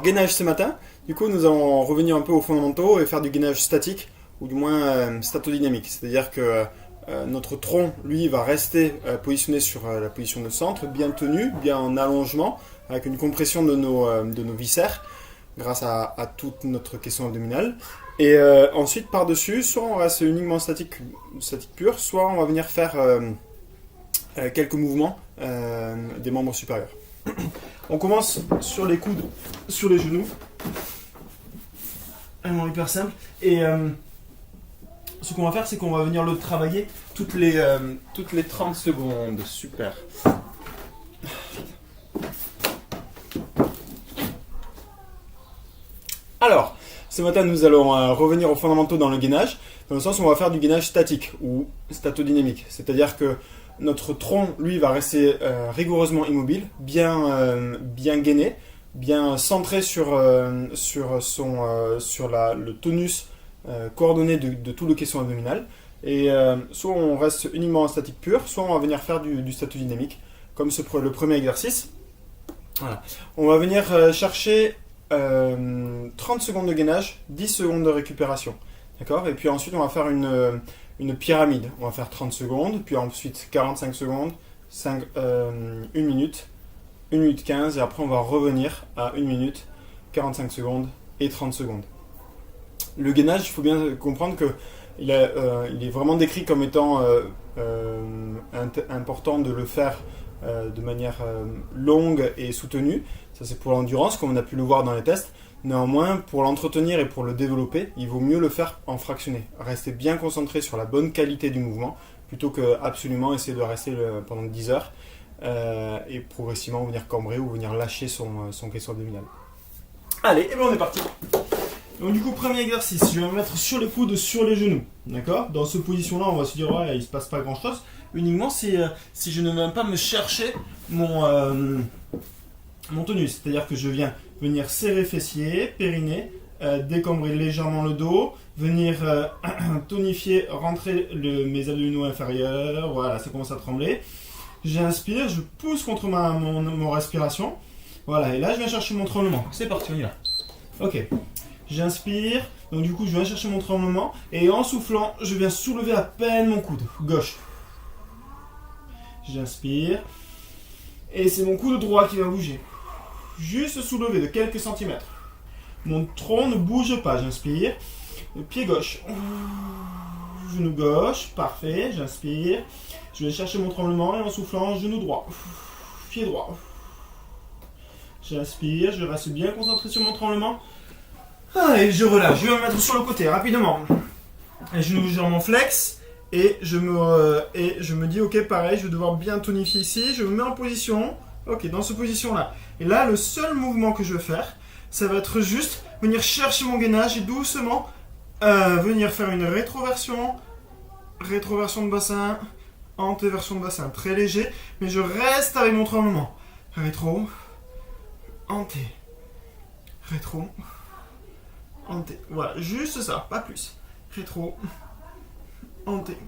gainage ce matin. Du coup, nous allons revenir un peu aux fondamentaux et faire du gainage statique, ou du moins statodynamique. C'est-à-dire que notre tronc, lui, va rester positionné sur la position de centre, bien tenu, bien en allongement, avec une compression de nos viscères, grâce à toute notre caisson abdominale. Et ensuite, par-dessus, soit on reste uniquement statique pur, soit on va venir faire quelques mouvements des membres supérieurs. On commence sur les coudes, sur les genoux. Vraiment hyper simple. Et ce qu'on va faire, c'est qu'on va venir le travailler toutes les 30 secondes. Super. Alors, ce matin, nous allons revenir aux fondamentaux dans le gainage, dans le sens où on va faire du gainage statique ou statodynamique. C'est-à-dire que notre tronc, lui, va rester rigoureusement immobile, bien gainé, bien centré sur le tonus coordonné de tout le caisson abdominal. Et soit on reste uniquement en statique pur, soit on va venir faire du statodynamique, comme le premier exercice. Voilà. On va venir chercher 30 secondes de gainage, 10 secondes de récupération. D'accord ? Et puis ensuite, on va faire une pyramide. On va faire 30 secondes, puis ensuite 45 secondes, 1 minute, 1 minute 15, et après on va revenir à 1 minute, 45 secondes et 30 secondes. Le gainage, il faut bien comprendre qu'il est vraiment décrit comme étant important de le faire de manière longue et soutenue. Ça, c'est pour l'endurance, comme on a pu le voir dans les tests. Néanmoins, pour l'entretenir et pour le développer, il vaut mieux le faire en fractionné. Rester bien concentré sur la bonne qualité du mouvement, plutôt que absolument essayer de rester pendant 10 heures et progressivement venir cambrer ou venir lâcher son caisson abdominal. Allez, et bien on est parti. Donc du coup, premier exercice, je vais me mettre sur les coudes, sur les genoux. D'accord ? Dans cette position-là, on va se dire, ouais, il ne se passe pas grand-chose. Uniquement si je ne viens pas me chercher mon tonus. C'est-à-dire que je viens venir serrer fessier, périnée, décambrer légèrement le dos, venir tonifier, rentrer mes abdominaux inférieurs. Voilà, ça commence à trembler. J'inspire, je pousse contre mon respiration. Voilà, et là, je viens chercher mon tremblement. C'est parti, on y va. Ok. J'inspire, donc du coup je viens chercher mon tremblement et en soufflant, je viens soulever à peine mon coude gauche. J'inspire et c'est mon coude droit qui va bouger. Juste soulever de quelques centimètres. Mon tronc ne bouge pas, j'inspire. Pied gauche. Genou gauche, parfait, j'inspire. Je vais chercher mon tremblement et en soufflant, genou droit. Pied droit. J'inspire, je reste bien concentré sur mon tremblement. Et je relâche, je vais me mettre sur le côté rapidement. Et je m'en flex et je me dis ok, pareil, je vais devoir bien tonifier ici. Je me mets en position, ok, dans cette position là. Et là, le seul mouvement que je vais faire, ça va être juste venir chercher mon gainage et doucement venir faire une rétroversion de bassin, antéversion de bassin, très léger, mais je reste avec mon tremblement. Rétro, anté, rétro. Anté. Voilà, juste ça, pas plus. Rétro, anté.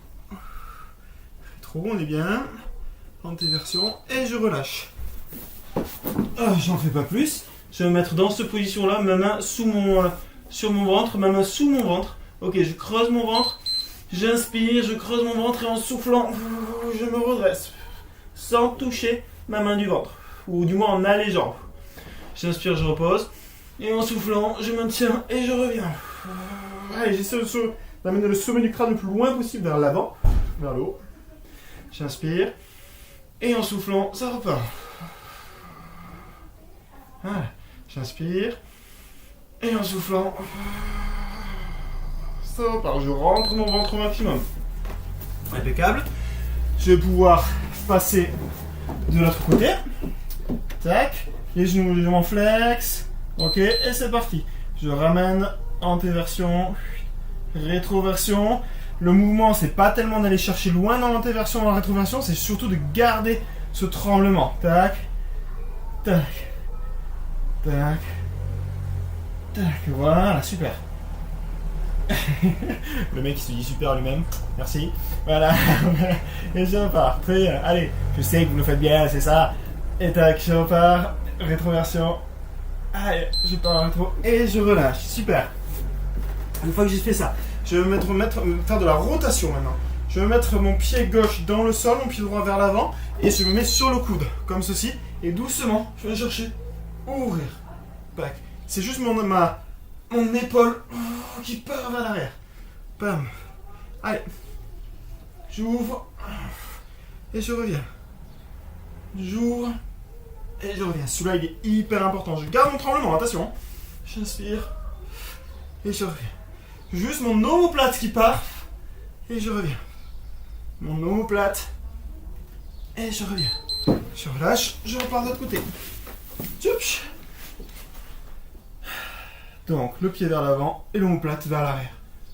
Rétro, on est bien. Antéversion, et je relâche. J'en fais pas plus. Je vais me mettre dans cette position-là, ma main sur mon ventre, ma main sous mon ventre. Ok, je creuse mon ventre. J'inspire, je creuse mon ventre et en soufflant, je me redresse. Sans toucher ma main du ventre. Ou du moins en allégeant. J'inspire, je repose. Et en soufflant, je maintiens et je reviens. Allez, j'essaie d'amener le sommet du crâne le plus loin possible vers l'avant, vers le haut. J'inspire. Et en soufflant, ça repart. Voilà. J'inspire. Et en soufflant, ça repart. Je rentre mon ventre au maximum. Impeccable. Je vais pouvoir passer de l'autre côté. Tac. Les genoux légèrement flex. Ok, et c'est parti. Je ramène antéversion, rétroversion. Le mouvement, c'est pas tellement d'aller chercher loin dans l'antéversion, dans la rétroversion, c'est surtout de garder ce tremblement. Tac, tac, tac, tac. Voilà, super. Le mec il se dit super lui-même. Merci. Voilà. Et je repars. Très bien. Allez, je sais que vous le faites bien, c'est ça. Et tac, je repars. Rétroversion. Allez, je pars trop. Et je relâche. Super. Une fois que j'ai fait ça, je vais faire de la rotation maintenant. Je vais mettre mon pied gauche dans le sol, mon pied droit vers l'avant, et je me mets sur le coude, comme ceci. Et doucement, je vais chercher, ouvrir. Back. C'est juste mon épaule qui part vers l'arrière. Bam. Allez. J'ouvre. Et je reviens. J'ouvre. Et je reviens. Celui-là, il est hyper important. Je garde mon tremblement, attention. J'inspire. Et je reviens. Juste mon omoplate qui part. Et je reviens. Mon omoplate. Et je reviens. Je relâche. Je repars de l'autre côté. Tchouch. Donc, le pied vers l'avant et l'omoplate vers l'arrière.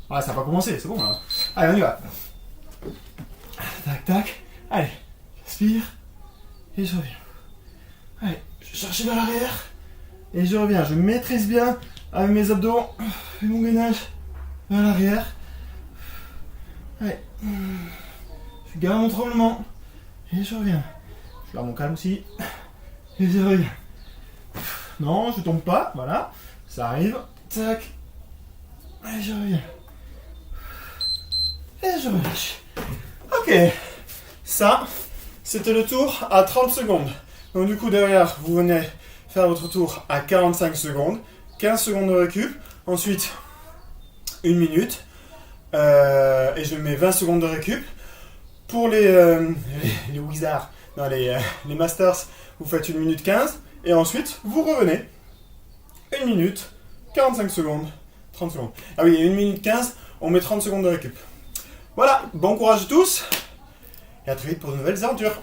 Ah, ça n'a pas commencé, c'est bon là. Allez, on y va. Tac, tac. Allez, j'inspire. Et je reviens. Allez, je cherche vers l'arrière. Et je reviens. Je maîtrise bien avec mes abdos et mon gainage vers l'arrière. Allez. Je garde mon tremblement. Et je reviens. Je garde mon calme aussi. Et je reviens. Non, je tombe pas. Voilà. Ça arrive. Tac. Et je reviens. Et je relâche. Ok. Ça, c'était le tour à 30 secondes. Donc du coup, derrière, vous venez faire votre tour à 45 secondes. 15 secondes de récup. Ensuite, 1 minute. Et je mets 20 secondes de récup. Pour les wizards, non, les masters, vous faites 1 minute 15. Et ensuite, vous revenez. 1 minute, 45 secondes, 30 secondes. Ah oui, 1 minute 15, on met 30 secondes de récup. Voilà, bon courage à tous. Et à très vite pour de nouvelles aventures.